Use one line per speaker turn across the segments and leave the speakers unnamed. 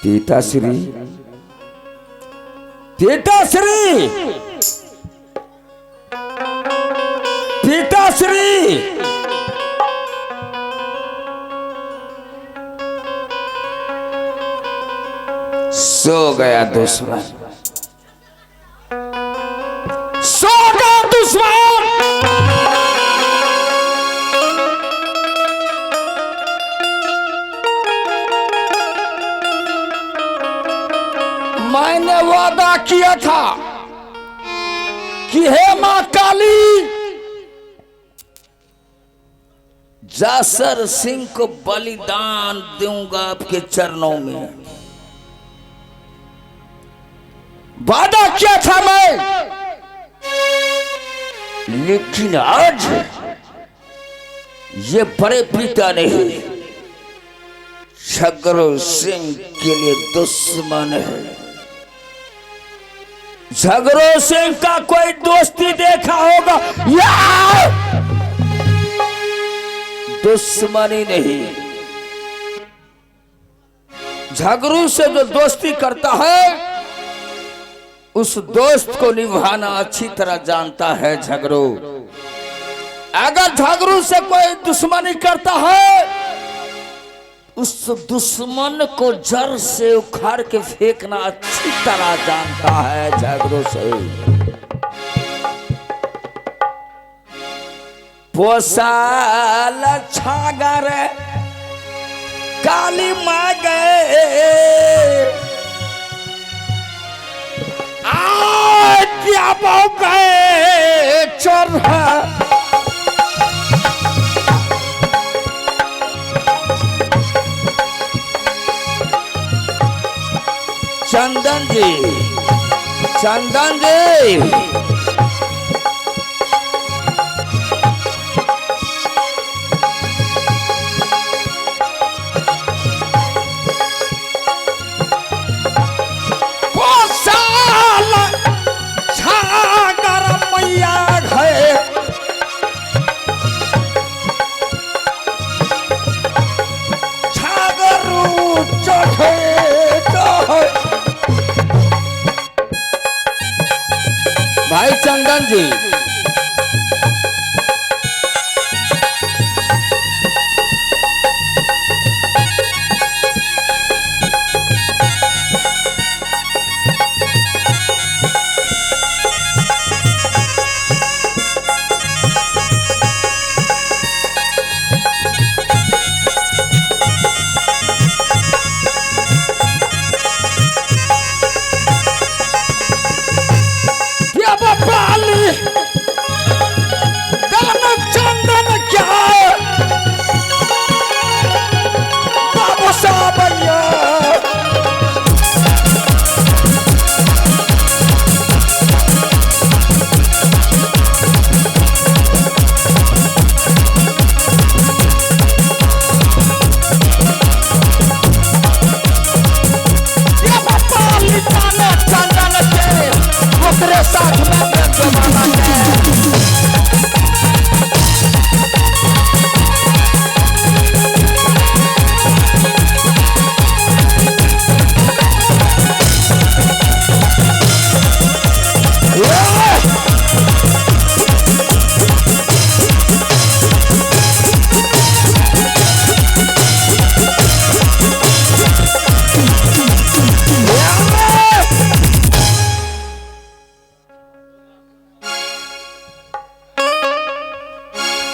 पिताश्री पिताश्री पिताश्री सो गया दुश्मन, सो गया दुश्मन। मैंने वादा किया था कि हे मां काली, जासर सिंह को बलिदान दूंगा आपके चरणों में। वादा किया था मैं, लेकिन आज ये बड़े पिता नहीं, झगड़ो सिंह के लिए दुश्मन है। झगड़ो सिंह का कोई दोस्ती देखा होगा, या दुश्मनी नहीं। झगड़ू से जो दोस्ती करता है उस दोस्त को निभाना अच्छी तरह जानता है झगड़ू। अगर झगड़ू से कोई दुश्मनी करता है उस दुश्मन को जड़ से उखाड़ के फेंकना अच्छी तरह जानता है झगड़ू से। पोसाल छागर काली माँ गए, क्या गए चोरा। चंदन जी, चंदन जी, भाई चंदन जी,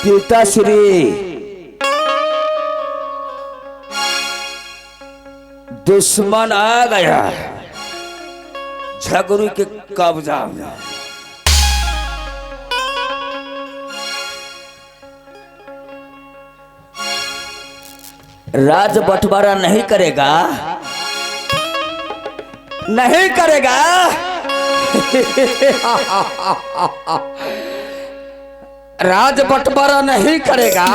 पिताश्री दुश्मन आ गया झगड़ू के कब्जा में। राज बंटवारा नहीं करेगा, नहीं करेगा। राज बंटवारा नहीं करेगा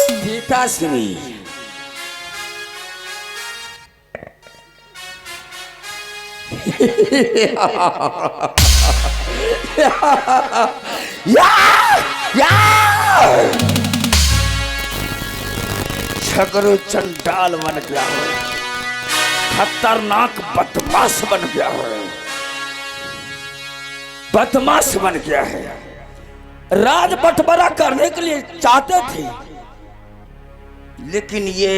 पिताश्री। झगड़ू चंडाल बन गया। खतरनाक बदमाश बन गया है, बदमाश बन गया है। राज बंटवारा करने के लिए चाहते थे, लेकिन ये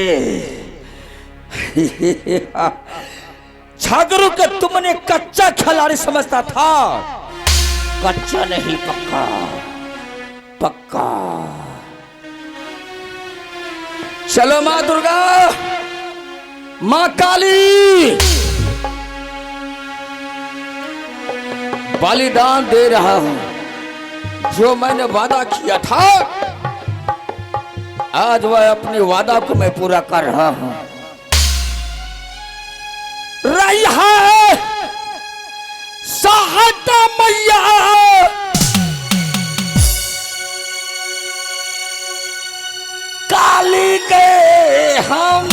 झगड़ू के तुमने कच्चा खिलाड़ी समझता था, कच्चा नहीं पक्का पक्का। चलो माँ दुर्गा, माँ काली, बलिदान दे रहा हूं। जो मैंने वादा किया था, आज वह अपने वादा को मैं पूरा कर रहा हूं। रही है सहायता मैया, काली के हम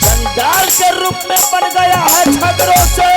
जंजाल के रूप में बन गया है झगड़ों से।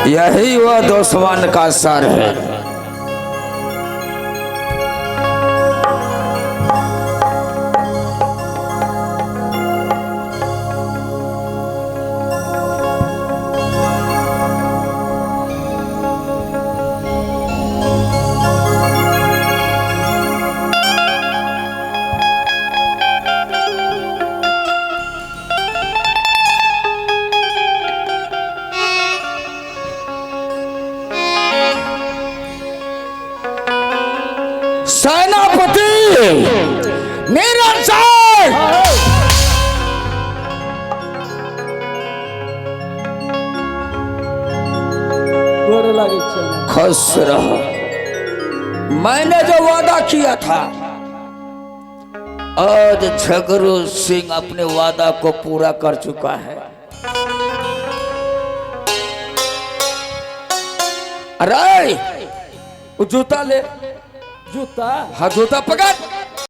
यही वह दुश्मन का सर है। सेनापति मेरा सर, खुश रहो। मैंने जो वादा किया था, आज झगड़ू सिंह अपने वादा को पूरा कर चुका है। अरे वो जूता ले, जूता, हाँ जूता पकड़।